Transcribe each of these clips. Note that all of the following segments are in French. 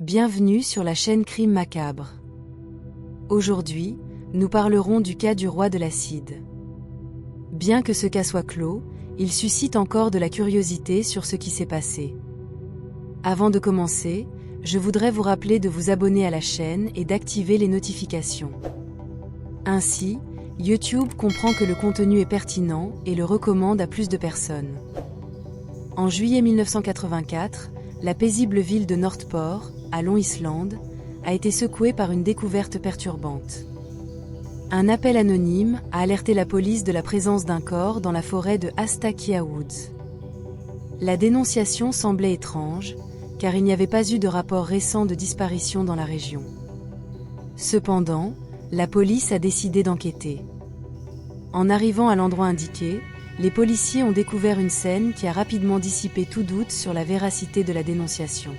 Bienvenue sur la chaîne Crime Macabre. Aujourd'hui, nous parlerons du cas du roi de l'acide. Bien que ce cas soit clos, il suscite encore de la curiosité sur ce qui s'est passé. Avant de commencer, je voudrais vous rappeler de vous abonner à la chaîne et d'activer les notifications. Ainsi, YouTube comprend que le contenu est pertinent et le recommande à plus de personnes. En juillet 1984, la paisible ville de Northport, à Long Island, a été secouée par une découverte perturbante. Un appel anonyme a alerté la police de la présence d'un corps dans la forêt de Astakia Woods. La dénonciation semblait étrange, car il n'y avait pas eu de rapport récent de disparition dans la région. Cependant, la police a décidé d'enquêter. En arrivant à l'endroit indiqué, les policiers ont découvert une scène qui a rapidement dissipé tout doute sur la véracité de la dénonciation.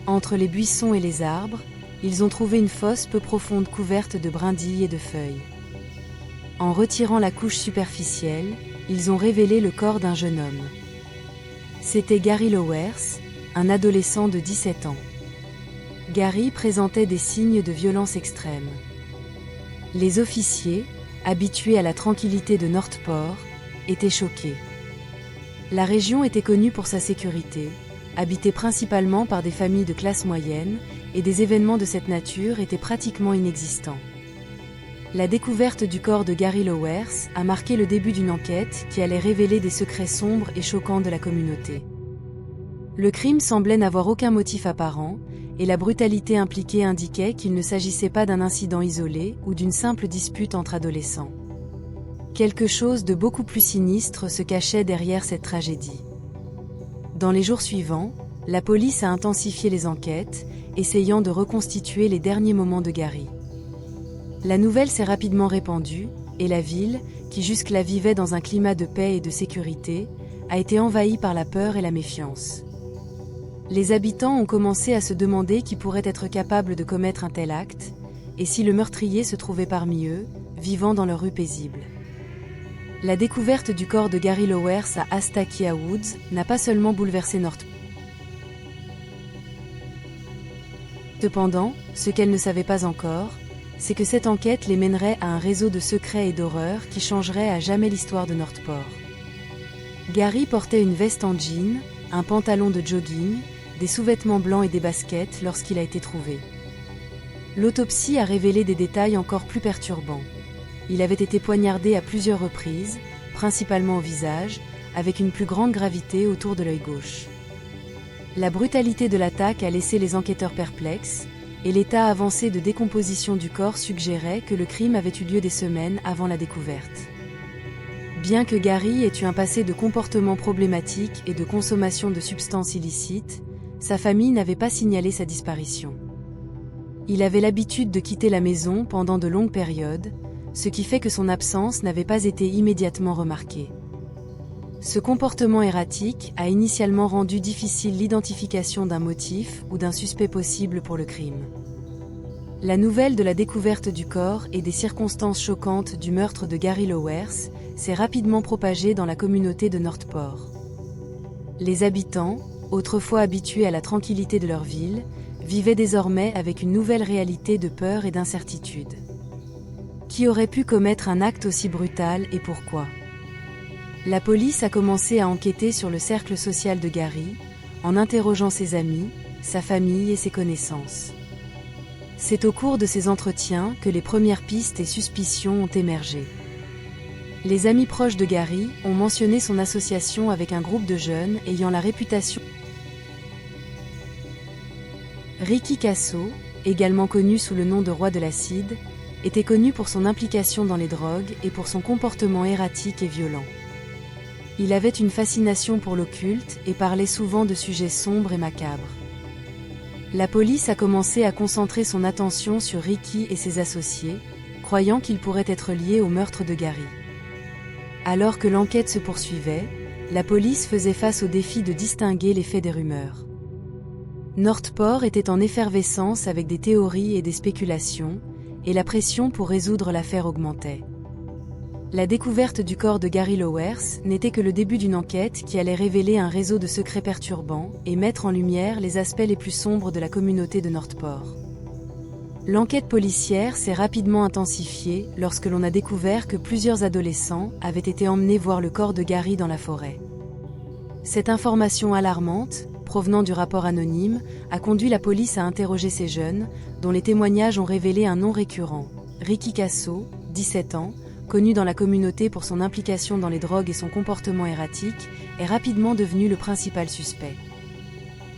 Entre les buissons et les arbres, ils ont trouvé une fosse peu profonde couverte de brindilles et de feuilles. En retirant la couche superficielle, ils ont révélé le corps d'un jeune homme. C'était Gary Lowers, un adolescent de 17 ans. Gary présentait des signes de violence extrême. Les officiers, habitués à la tranquillité de Northport, étaient choqués. La région était connue pour sa sécurité, habitée principalement par des familles de classe moyenne, et des événements de cette nature étaient pratiquement inexistants. La découverte du corps de Gary Lowers a marqué le début d'une enquête qui allait révéler des secrets sombres et choquants de la communauté. Le crime semblait n'avoir aucun motif apparent, et la brutalité impliquée indiquait qu'il ne s'agissait pas d'un incident isolé ou d'une simple dispute entre adolescents. Quelque chose de beaucoup plus sinistre se cachait derrière cette tragédie. Dans les jours suivants, la police a intensifié les enquêtes, essayant de reconstituer les derniers moments de Gary. La nouvelle s'est rapidement répandue, et la ville, qui jusque-là vivait dans un climat de paix et de sécurité, a été envahie par la peur et la méfiance. Les habitants ont commencé à se demander qui pourrait être capable de commettre un tel acte, et si le meurtrier se trouvait parmi eux, vivant dans leur rue paisible. La découverte du corps de Gary Lowers à Astakia Woods n'a pas seulement bouleversé Northport. Cependant, ce qu'elle ne savait pas encore, c'est que cette enquête les mènerait à un réseau de secrets et d'horreurs qui changerait à jamais l'histoire de Northport. Gary portait une veste en jean, un pantalon de jogging, des sous-vêtements blancs et des baskets lorsqu'il a été trouvé. L'autopsie a révélé des détails encore plus perturbants. Il avait été poignardé à plusieurs reprises, principalement au visage, avec une plus grande gravité autour de l'œil gauche. La brutalité de l'attaque a laissé les enquêteurs perplexes, et l'état avancé de décomposition du corps suggérait que le crime avait eu lieu des semaines avant la découverte. Bien que Gary ait eu un passé de comportement problématique et de consommation de substances illicites, sa famille n'avait pas signalé sa disparition. Il avait l'habitude de quitter la maison pendant de longues périodes, ce qui fait que son absence n'avait pas été immédiatement remarquée. Ce comportement erratique a initialement rendu difficile l'identification d'un motif ou d'un suspect possible pour le crime. La nouvelle de la découverte du corps et des circonstances choquantes du meurtre de Gary Lowers s'est rapidement propagée dans la communauté de Northport. Les habitants, autrefois habitués à la tranquillité de leur ville, vivaient désormais avec une nouvelle réalité de peur et d'incertitude. Qui aurait pu commettre un acte aussi brutal et pourquoi ? La police a commencé à enquêter sur le cercle social de Gary, en interrogeant ses amis, sa famille et ses connaissances. C'est au cours de ces entretiens que les premières pistes et suspicions ont émergé. Les amis proches de Gary ont mentionné son association avec un groupe de jeunes ayant la réputation. Ricky Kasso, également connu sous le nom de roi de l'acide, était connu pour son implication dans les drogues et pour son comportement erratique et violent. Il avait une fascination pour l'occulte et parlait souvent de sujets sombres et macabres. La police a commencé à concentrer son attention sur Ricky et ses associés, croyant qu'ils pourraient être liés au meurtre de Gary. Alors que l'enquête se poursuivait, la police faisait face au défi de distinguer les faits des rumeurs. Northport était en effervescence avec des théories et des spéculations, et la pression pour résoudre l'affaire augmentait. La découverte du corps de Gary Lauwers n'était que le début d'une enquête qui allait révéler un réseau de secrets perturbants et mettre en lumière les aspects les plus sombres de la communauté de Northport. L'enquête policière s'est rapidement intensifiée lorsque l'on a découvert que plusieurs adolescents avaient été emmenés voir le corps de Gary dans la forêt. Cette information alarmante, provenant du rapport anonyme, a conduit la police à interroger ces jeunes, dont les témoignages ont révélé un nom récurrent. Ricky Casso, 17 ans, connu dans la communauté pour son implication dans les drogues et son comportement erratique, est rapidement devenu le principal suspect.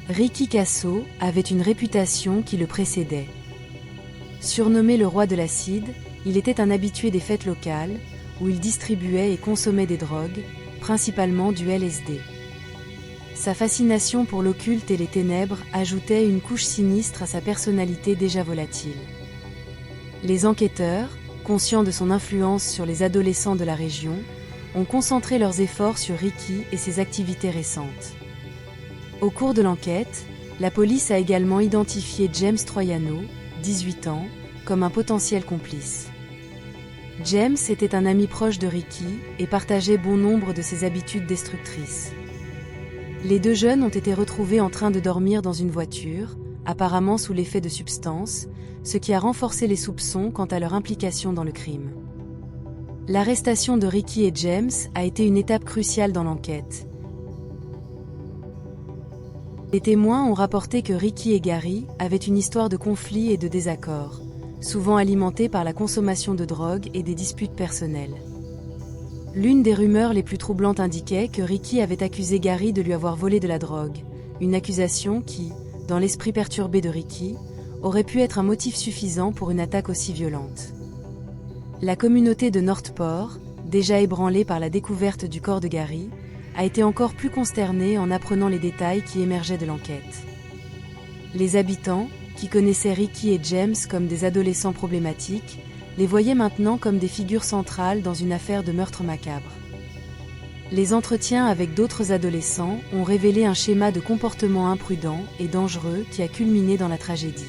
Ricky Casso avait une réputation qui le précédait. Surnommé le roi de l'acide, il était un habitué des fêtes locales, où il distribuait et consommait des drogues, principalement du LSD. Sa fascination pour l'occulte et les ténèbres ajoutait une couche sinistre à sa personnalité déjà volatile. Les enquêteurs, conscients de son influence sur les adolescents de la région, ont concentré leurs efforts sur Ricky et ses activités récentes. Au cours de l'enquête, la police a également identifié James Troiano, 18 ans, comme un potentiel complice. James était un ami proche de Ricky et partageait bon nombre de ses habitudes destructrices. Les deux jeunes ont été retrouvés en train de dormir dans une voiture, apparemment sous l'effet de substances, ce qui a renforcé les soupçons quant à leur implication dans le crime. L'arrestation de Ricky et James a été une étape cruciale dans l'enquête. Les témoins ont rapporté que Ricky et Gary avaient une histoire de conflits et de désaccords, souvent alimentée par la consommation de drogue et des disputes personnelles. L'une des rumeurs les plus troublantes indiquait que Ricky avait accusé Gary de lui avoir volé de la drogue, une accusation qui, dans l'esprit perturbé de Ricky, aurait pu être un motif suffisant pour une attaque aussi violente. La communauté de Northport, déjà ébranlée par la découverte du corps de Gary, a été encore plus consternée en apprenant les détails qui émergeaient de l'enquête. Les habitants, qui connaissaient Ricky et James comme des adolescents problématiques, les voyaient maintenant comme des figures centrales dans une affaire de meurtre macabre. Les entretiens avec d'autres adolescents ont révélé un schéma de comportement imprudent et dangereux qui a culminé dans la tragédie.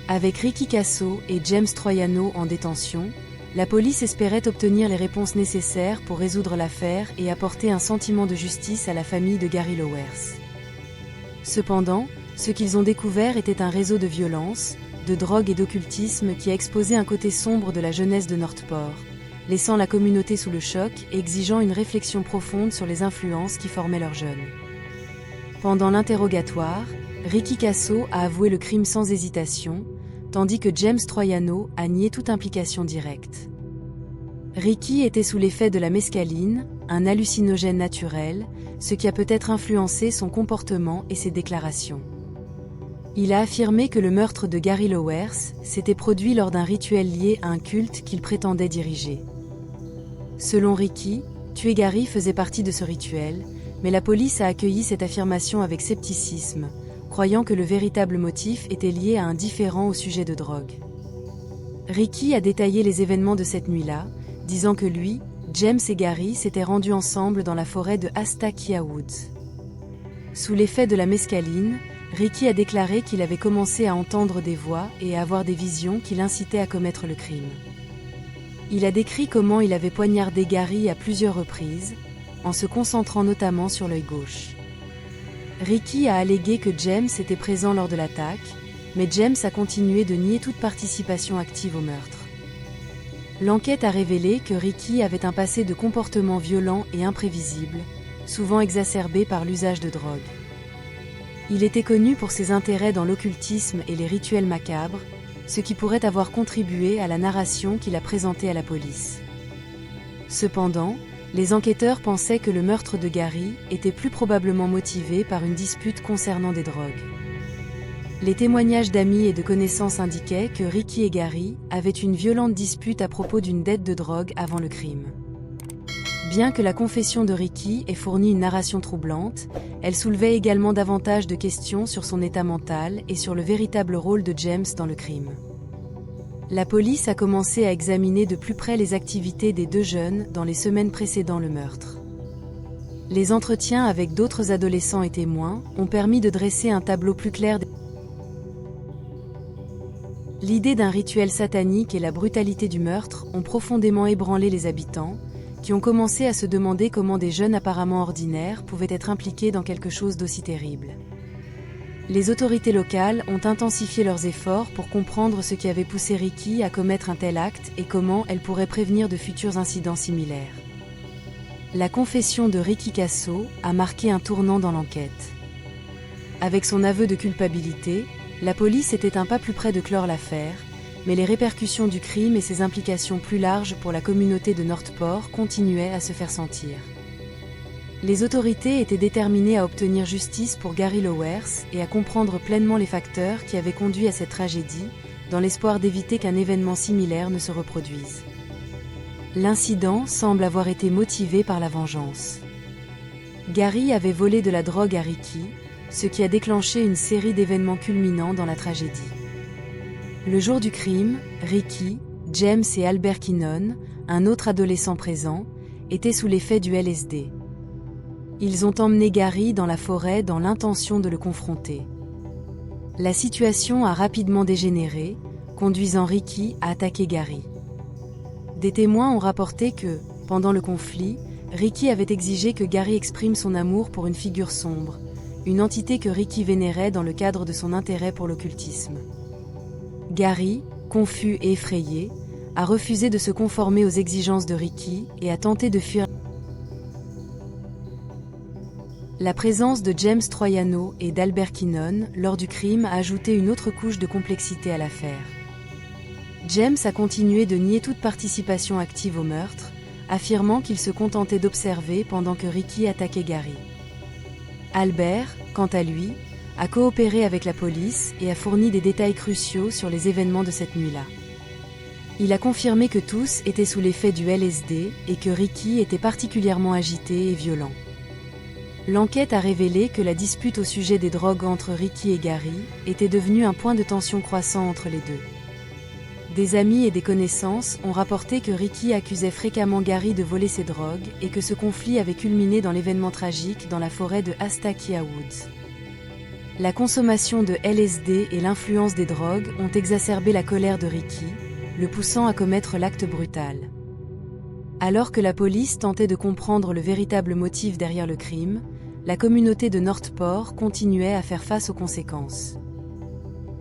Avec Ricky Casso et James Troiano en détention, la police espérait obtenir les réponses nécessaires pour résoudre l'affaire et apporter un sentiment de justice à la famille de Gary Lauwers. Cependant, ce qu'ils ont découvert était un réseau de violence, de drogue et d'occultisme qui a exposé un côté sombre de la jeunesse de Northport, laissant la communauté sous le choc et exigeant une réflexion profonde sur les influences qui formaient leurs jeunes. Pendant l'interrogatoire, Ricky Casso a avoué le crime sans hésitation, tandis que James Troiano a nié toute implication directe. Ricky était sous l'effet de la mescaline, un hallucinogène naturel, ce qui a peut-être influencé son comportement et ses déclarations. Il a affirmé que le meurtre de Gary Lauwers s'était produit lors d'un rituel lié à un culte qu'il prétendait diriger. Selon Ricky, tuer Gary faisait partie de ce rituel, mais la police a accueilli cette affirmation avec scepticisme, croyant que le véritable motif était lié à un différend au sujet de drogue. Ricky a détaillé les événements de cette nuit-là, disant que lui, James et Gary s'étaient rendus ensemble dans la forêt de Astakia Woods. Sous l'effet de la mescaline, Ricky a déclaré qu'il avait commencé à entendre des voix et à avoir des visions qui l'incitaient à commettre le crime. Il a décrit comment il avait poignardé Gary à plusieurs reprises, en se concentrant notamment sur l'œil gauche. Ricky a allégué que James était présent lors de l'attaque, mais James a continué de nier toute participation active au meurtre. L'enquête a révélé que Ricky avait un passé de comportement violent et imprévisible, souvent exacerbé par l'usage de drogue. Il était connu pour ses intérêts dans l'occultisme et les rituels macabres, ce qui pourrait avoir contribué à la narration qu'il a présentée à la police. Cependant, les enquêteurs pensaient que le meurtre de Gary était plus probablement motivé par une dispute concernant des drogues. Les témoignages d'amis et de connaissances indiquaient que Ricky et Gary avaient une violente dispute à propos d'une dette de drogue avant le crime. Bien que la confession de Ricky ait fourni une narration troublante, elle soulevait également davantage de questions sur son état mental et sur le véritable rôle de James dans le crime. La police a commencé à examiner de plus près les activités des deux jeunes dans les semaines précédant le meurtre. Les entretiens avec d'autres adolescents et témoins ont permis de dresser un tableau plus clair L'idée d'un rituel satanique et la brutalité du meurtre ont profondément ébranlé les habitants, qui ont commencé à se demander comment des jeunes apparemment ordinaires pouvaient être impliqués dans quelque chose d'aussi terrible. Les autorités locales ont intensifié leurs efforts pour comprendre ce qui avait poussé Ricky à commettre un tel acte et comment elle pourrait prévenir de futurs incidents similaires. La confession de Ricky Kasso a marqué un tournant dans l'enquête. Avec son aveu de culpabilité, la police était un pas plus près de clore l'affaire, mais les répercussions du crime et ses implications plus larges pour la communauté de Northport continuaient à se faire sentir. Les autorités étaient déterminées à obtenir justice pour Gary Lowers et à comprendre pleinement les facteurs qui avaient conduit à cette tragédie, dans l'espoir d'éviter qu'un événement similaire ne se reproduise. L'incident semble avoir été motivé par la vengeance. Gary avait volé de la drogue à Ricky, ce qui a déclenché une série d'événements culminants dans la tragédie. Le jour du crime, Ricky, James et Albert Kinnon, un autre adolescent présent, étaient sous l'effet du LSD. Ils ont emmené Gary dans la forêt dans l'intention de le confronter. La situation a rapidement dégénéré, conduisant Ricky à attaquer Gary. Des témoins ont rapporté que, pendant le conflit, Ricky avait exigé que Gary exprime son amour pour une figure sombre, une entité que Ricky vénérait dans le cadre de son intérêt pour l'occultisme. Gary, confus et effrayé, a refusé de se conformer aux exigences de Ricky et a tenté de fuir. La présence de James Troiano et d'Albert Kinnon lors du crime a ajouté une autre couche de complexité à l'affaire. James a continué de nier toute participation active au meurtre, affirmant qu'il se contentait d'observer pendant que Ricky attaquait Gary. Albert, quant à lui, a coopéré avec la police et a fourni des détails cruciaux sur les événements de cette nuit-là. Il a confirmé que tous étaient sous l'effet du LSD et que Ricky était particulièrement agité et violent. L'enquête a révélé que la dispute au sujet des drogues entre Ricky et Gary était devenue un point de tension croissant entre les deux. Des amis et des connaissances ont rapporté que Ricky accusait fréquemment Gary de voler ses drogues et que ce conflit avait culminé dans l'événement tragique dans la forêt de Astakia Woods. La consommation de LSD et l'influence des drogues ont exacerbé la colère de Ricky, le poussant à commettre l'acte brutal. Alors que la police tentait de comprendre le véritable motif derrière le crime, la communauté de Northport continuait à faire face aux conséquences.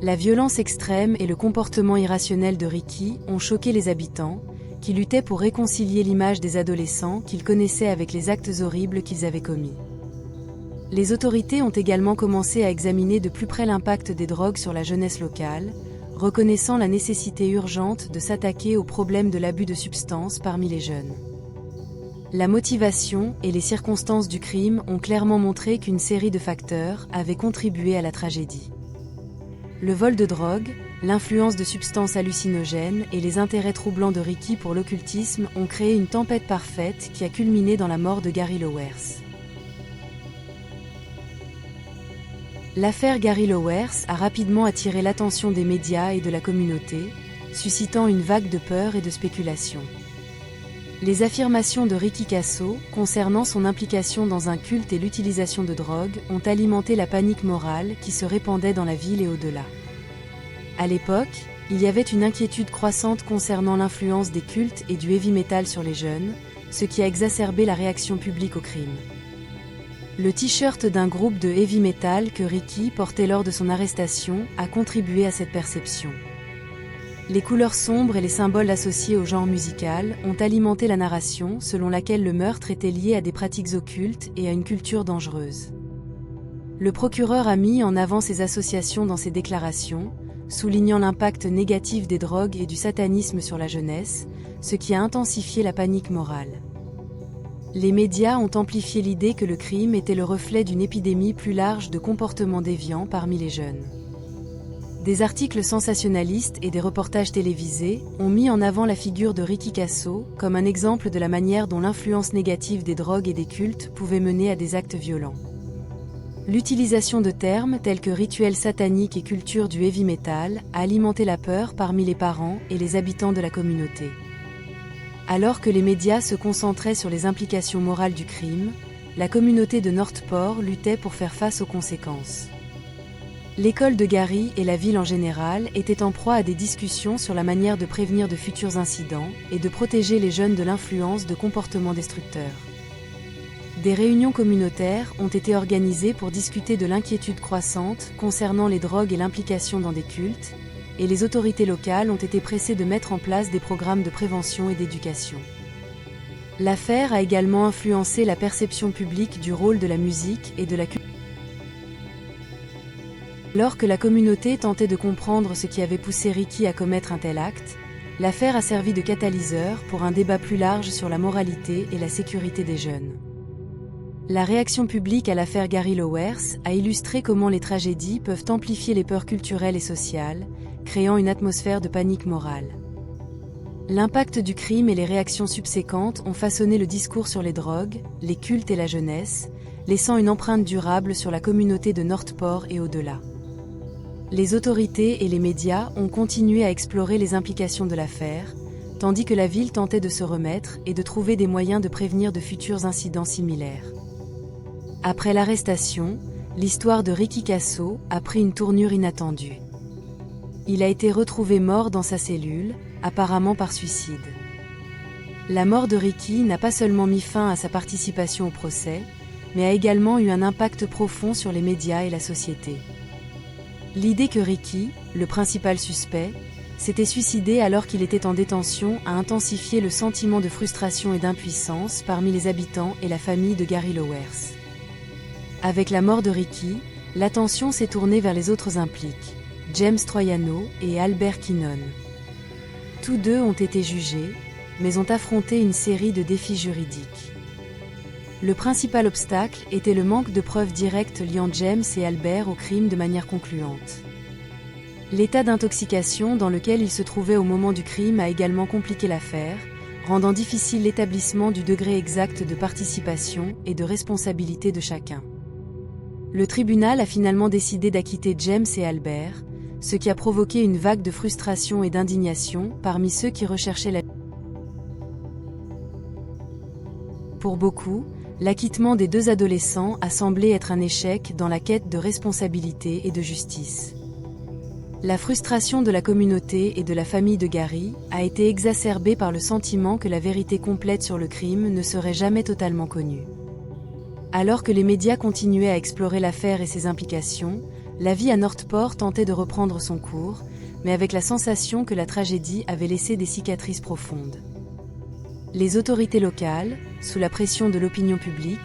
La violence extrême et le comportement irrationnel de Ricky ont choqué les habitants, qui luttaient pour réconcilier l'image des adolescents qu'ils connaissaient avec les actes horribles qu'ils avaient commis. Les autorités ont également commencé à examiner de plus près l'impact des drogues sur la jeunesse locale, reconnaissant la nécessité urgente de s'attaquer au problème de l'abus de substances parmi les jeunes. La motivation et les circonstances du crime ont clairement montré qu'une série de facteurs avaient contribué à la tragédie. Le vol de drogue, l'influence de substances hallucinogènes et les intérêts troublants de Ricky pour l'occultisme ont créé une tempête parfaite qui a culminé dans la mort de Gary Lowers. L'affaire Gary Lowers a rapidement attiré l'attention des médias et de la communauté, suscitant une vague de peur et de spéculation. Les affirmations de Ricky Kasso concernant son implication dans un culte et l'utilisation de drogue ont alimenté la panique morale qui se répandait dans la ville et au-delà. À l'époque, il y avait une inquiétude croissante concernant l'influence des cultes et du heavy metal sur les jeunes, ce qui a exacerbé la réaction publique au crime. Le t-shirt d'un groupe de heavy metal que Ricky portait lors de son arrestation a contribué à cette perception. Les couleurs sombres et les symboles associés au genre musical ont alimenté la narration selon laquelle le meurtre était lié à des pratiques occultes et à une culture dangereuse. Le procureur a mis en avant ces associations dans ses déclarations, soulignant l'impact négatif des drogues et du satanisme sur la jeunesse, ce qui a intensifié la panique morale. Les médias ont amplifié l'idée que le crime était le reflet d'une épidémie plus large de comportements déviants parmi les jeunes. Des articles sensationnalistes et des reportages télévisés ont mis en avant la figure de Ricky Kasso comme un exemple de la manière dont l'influence négative des drogues et des cultes pouvait mener à des actes violents. L'utilisation de termes tels que rituels sataniques et culture du heavy metal a alimenté la peur parmi les parents et les habitants de la communauté. Alors que les médias se concentraient sur les implications morales du crime, la communauté de Northport luttait pour faire face aux conséquences. L'école de Gary et la ville en général étaient en proie à des discussions sur la manière de prévenir de futurs incidents et de protéger les jeunes de l'influence de comportements destructeurs. Des réunions communautaires ont été organisées pour discuter de l'inquiétude croissante concernant les drogues et l'implication dans des cultes, et les autorités locales ont été pressées de mettre en place des programmes de prévention et d'éducation. L'affaire a également influencé la perception publique du rôle de la musique et de la culture. Alors que la communauté tentait de comprendre ce qui avait poussé Ricky à commettre un tel acte, l'affaire a servi de catalyseur pour un débat plus large sur la moralité et la sécurité des jeunes. La réaction publique à l'affaire Gary Lauwers a illustré comment les tragédies peuvent amplifier les peurs culturelles et sociales, créant une atmosphère de panique morale. L'impact du crime et les réactions subséquentes ont façonné le discours sur les drogues, les cultes et la jeunesse, laissant une empreinte durable sur la communauté de Northport et au-delà. Les autorités et les médias ont continué à explorer les implications de l'affaire, tandis que la ville tentait de se remettre et de trouver des moyens de prévenir de futurs incidents similaires. Après l'arrestation, l'histoire de Ricky Kasso a pris une tournure inattendue. Il a été retrouvé mort dans sa cellule, apparemment par suicide. La mort de Ricky n'a pas seulement mis fin à sa participation au procès, mais a également eu un impact profond sur les médias et la société. L'idée que Ricky, le principal suspect, s'était suicidé alors qu'il était en détention a intensifié le sentiment de frustration et d'impuissance parmi les habitants et la famille de Gary Lauwers. Avec la mort de Ricky, l'attention s'est tournée vers les autres impliqués, James Troiano et Albert Kinnon. Tous deux ont été jugés, mais ont affronté une série de défis juridiques. Le principal obstacle était le manque de preuves directes liant James et Albert au crime de manière concluante. L'état d'intoxication dans lequel ils se trouvaient au moment du crime a également compliqué l'affaire, rendant difficile l'établissement du degré exact de participation et de responsabilité de chacun. Le tribunal a finalement décidé d'acquitter James et Albert, ce qui a provoqué une vague de frustration et d'indignation parmi ceux qui recherchaient la... Pour beaucoup, l'acquittement des deux adolescents a semblé être un échec dans la quête de responsabilité et de justice. La frustration de la communauté et de la famille de Gary a été exacerbée par le sentiment que la vérité complète sur le crime ne serait jamais totalement connue. Alors que les médias continuaient à explorer l'affaire et ses implications, la vie à Northport tentait de reprendre son cours, mais avec la sensation que la tragédie avait laissé des cicatrices profondes. Les autorités locales, sous la pression de l'opinion publique,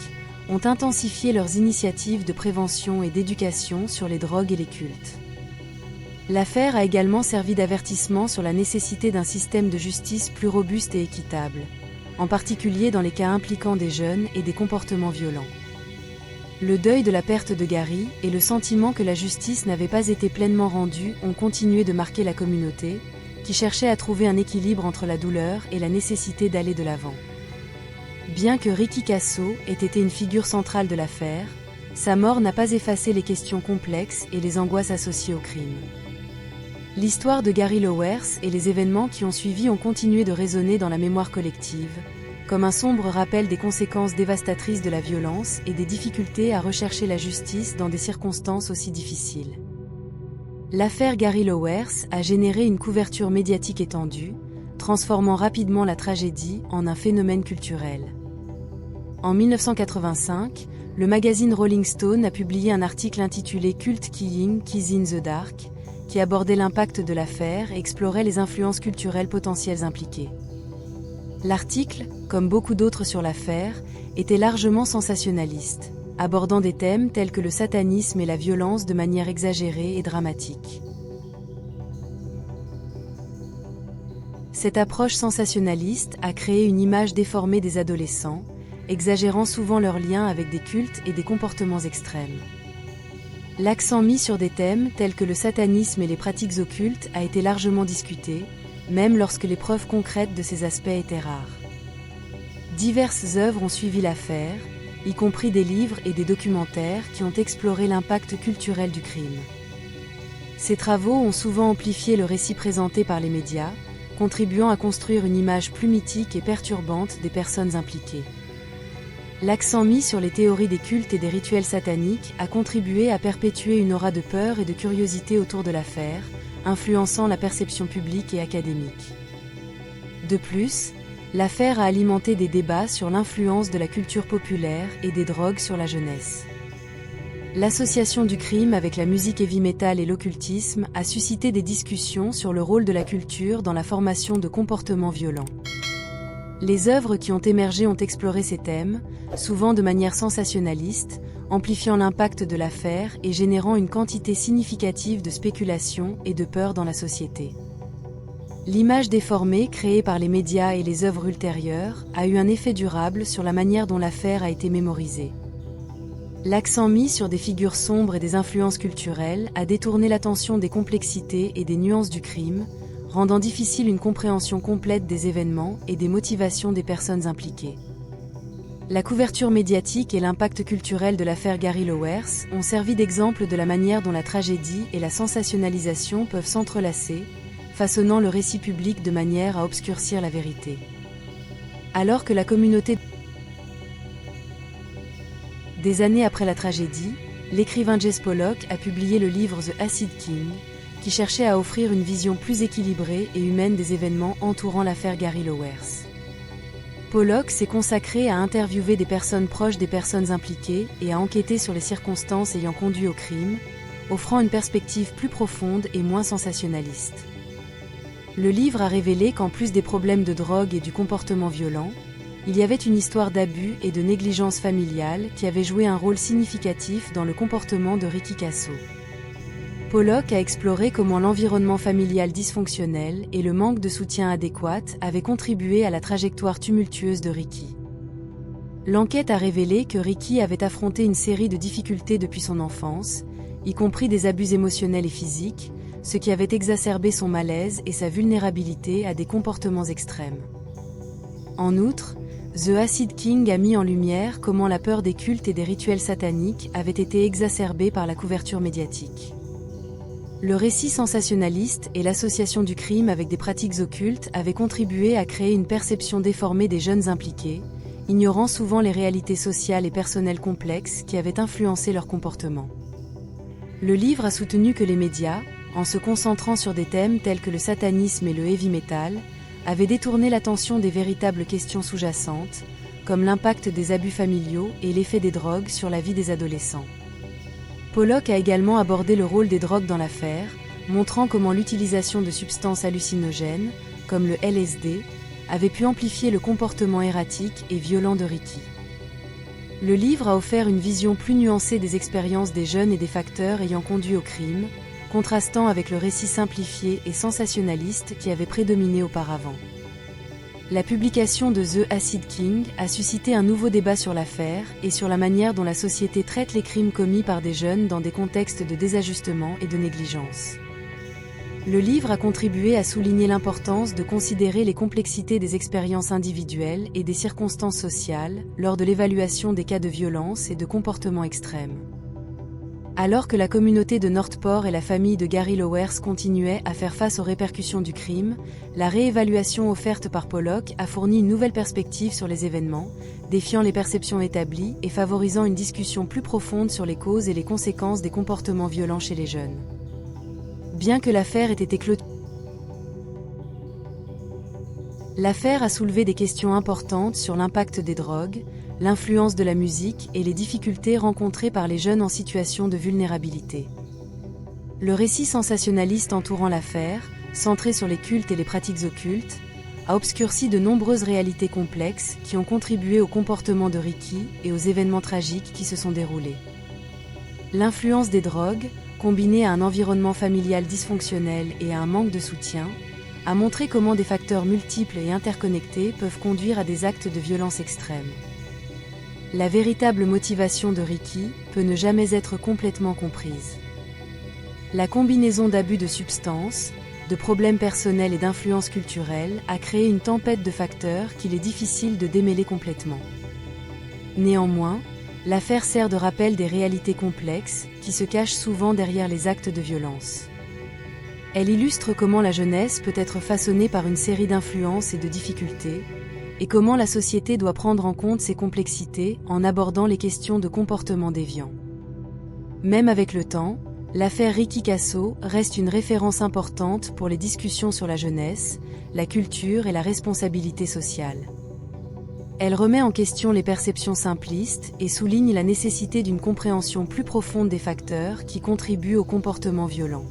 ont intensifié leurs initiatives de prévention et d'éducation sur les drogues et les cultes. L'affaire a également servi d'avertissement sur la nécessité d'un système de justice plus robuste et équitable, en particulier dans les cas impliquant des jeunes et des comportements violents. Le deuil de la perte de Gary et le sentiment que la justice n'avait pas été pleinement rendue ont continué de marquer la communauté, qui cherchait à trouver un équilibre entre la douleur et la nécessité d'aller de l'avant. Bien que Ricky Kasso ait été une figure centrale de l'affaire, sa mort n'a pas effacé les questions complexes et les angoisses associées au crime. L'histoire de Gary Lauwers et les événements qui ont suivi ont continué de résonner dans la mémoire collective, comme un sombre rappel des conséquences dévastatrices de la violence et des difficultés à rechercher la justice dans des circonstances aussi difficiles. L'affaire Gary Lauwers a généré une couverture médiatique étendue, transformant rapidement la tragédie en un phénomène culturel. En 1985, le magazine Rolling Stone a publié un article intitulé Cult Killing Kids in the Dark, qui abordait l'impact de l'affaire et explorait les influences culturelles potentielles impliquées. L'article, comme beaucoup d'autres sur l'affaire, était largement sensationnaliste, abordant des thèmes tels que le satanisme et la violence de manière exagérée et dramatique. Cette approche sensationnaliste a créé une image déformée des adolescents, exagérant souvent leurs liens avec des cultes et des comportements extrêmes. L'accent mis sur des thèmes tels que le satanisme et les pratiques occultes a été largement discuté, même lorsque les preuves concrètes de ces aspects étaient rares. Diverses œuvres ont suivi l'affaire, y compris des livres et des documentaires qui ont exploré l'impact culturel du crime. Ces travaux ont souvent amplifié le récit présenté par les médias, contribuant à construire une image plus mythique et perturbante des personnes impliquées. L'accent mis sur les théories des cultes et des rituels sataniques a contribué à perpétuer une aura de peur et de curiosité autour de l'affaire, influençant la perception publique et académique. De plus, l'affaire a alimenté des débats sur l'influence de la culture populaire et des drogues sur la jeunesse. L'association du crime avec la musique heavy metal et l'occultisme a suscité des discussions sur le rôle de la culture dans la formation de comportements violents. Les œuvres qui ont émergé ont exploré ces thèmes, souvent de manière sensationnaliste, amplifiant l'impact de l'affaire et générant une quantité significative de spéculation et de peur dans la société. L'image déformée créée par les médias et les œuvres ultérieures a eu un effet durable sur la manière dont l'affaire a été mémorisée. L'accent mis sur des figures sombres et des influences culturelles a détourné l'attention des complexités et des nuances du crime, rendant difficile une compréhension complète des événements et des motivations des personnes impliquées. La couverture médiatique et l'impact culturel de l'affaire Gary Lauwers ont servi d'exemple de la manière dont la tragédie et la sensationnalisation peuvent s'entrelacer, façonnant le récit public de manière à obscurcir la vérité. Alors que la communauté... Des années après la tragédie, l'écrivain Jesse Pollock a publié le livre The Acid King, qui cherchait à offrir une vision plus équilibrée et humaine des événements entourant l'affaire Gary Lauwers. Pollock s'est consacré à interviewer des personnes proches des personnes impliquées et à enquêter sur les circonstances ayant conduit au crime, offrant une perspective plus profonde et moins sensationnaliste. Le livre a révélé qu'en plus des problèmes de drogue et du comportement violent, il y avait une histoire d'abus et de négligence familiale qui avait joué un rôle significatif dans le comportement de Ricky Kasso. Pollock a exploré comment l'environnement familial dysfonctionnel et le manque de soutien adéquat avaient contribué à la trajectoire tumultueuse de Ricky. L'enquête a révélé que Ricky avait affronté une série de difficultés depuis son enfance, y compris des abus émotionnels et physiques, ce qui avait exacerbé son malaise et sa vulnérabilité à des comportements extrêmes. En outre, The Acid King a mis en lumière comment la peur des cultes et des rituels sataniques avait été exacerbée par la couverture médiatique. Le récit sensationnaliste et l'association du crime avec des pratiques occultes avaient contribué à créer une perception déformée des jeunes impliqués, ignorant souvent les réalités sociales et personnelles complexes qui avaient influencé leur comportement. Le livre a soutenu que les médias, en se concentrant sur des thèmes tels que le satanisme et le heavy metal, avaient détourné l'attention des véritables questions sous-jacentes, comme l'impact des abus familiaux et l'effet des drogues sur la vie des adolescents. Pollock a également abordé le rôle des drogues dans l'affaire, montrant comment l'utilisation de substances hallucinogènes, comme le LSD, avait pu amplifier le comportement erratique et violent de Ricky. Le livre a offert une vision plus nuancée des expériences des jeunes et des facteurs ayant conduit au crime, contrastant avec le récit simplifié et sensationnaliste qui avait prédominé auparavant. La publication de The Acid King a suscité un nouveau débat sur l'affaire et sur la manière dont la société traite les crimes commis par des jeunes dans des contextes de désajustement et de négligence. Le livre a contribué à souligner l'importance de considérer les complexités des expériences individuelles et des circonstances sociales lors de l'évaluation des cas de violence et de comportements extrêmes. Alors que la communauté de Northport et la famille de Gary Lauwers continuaient à faire face aux répercussions du crime, la réévaluation offerte par Pollock a fourni une nouvelle perspective sur les événements, défiant les perceptions établies et favorisant une discussion plus profonde sur les causes et les conséquences des comportements violents chez les jeunes. Bien que l'affaire ait été clôturée, l'affaire a soulevé des questions importantes sur l'impact des drogues, l'influence de la musique et les difficultés rencontrées par les jeunes en situation de vulnérabilité. Le récit sensationnaliste entourant l'affaire, centré sur les cultes et les pratiques occultes, a obscurci de nombreuses réalités complexes qui ont contribué au comportement de Ricky et aux événements tragiques qui se sont déroulés. L'influence des drogues, combinée à un environnement familial dysfonctionnel et à un manque de soutien, a montré comment des facteurs multiples et interconnectés peuvent conduire à des actes de violence extrême. La véritable motivation de Ricky peut ne jamais être complètement comprise. La combinaison d'abus de substances, de problèmes personnels et d'influences culturelles a créé une tempête de facteurs qu'il est difficile de démêler complètement. Néanmoins, l'affaire sert de rappel des réalités complexes qui se cachent souvent derrière les actes de violence. Elle illustre comment la jeunesse peut être façonnée par une série d'influences et de difficultés, et comment la société doit prendre en compte ces complexités en abordant les questions de comportement déviant. Même avec le temps, l'affaire Ricky Kasso reste une référence importante pour les discussions sur la jeunesse, la culture et la responsabilité sociale. Elle remet en question les perceptions simplistes et souligne la nécessité d'une compréhension plus profonde des facteurs qui contribuent au comportement violent.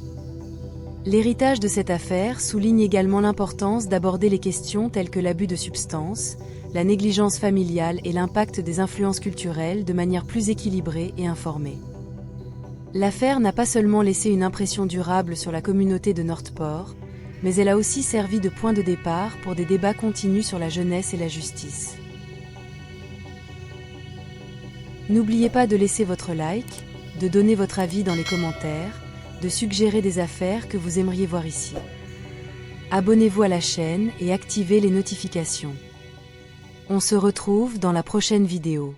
L'héritage de cette affaire souligne également l'importance d'aborder les questions telles que l'abus de substances, la négligence familiale et l'impact des influences culturelles de manière plus équilibrée et informée. L'affaire n'a pas seulement laissé une impression durable sur la communauté de Northport, mais elle a aussi servi de point de départ pour des débats continus sur la jeunesse et la justice. N'oubliez pas de laisser votre like, de donner votre avis dans les commentaires, de suggérer des affaires que vous aimeriez voir ici. Abonnez-vous à la chaîne et activez les notifications. On se retrouve dans la prochaine vidéo.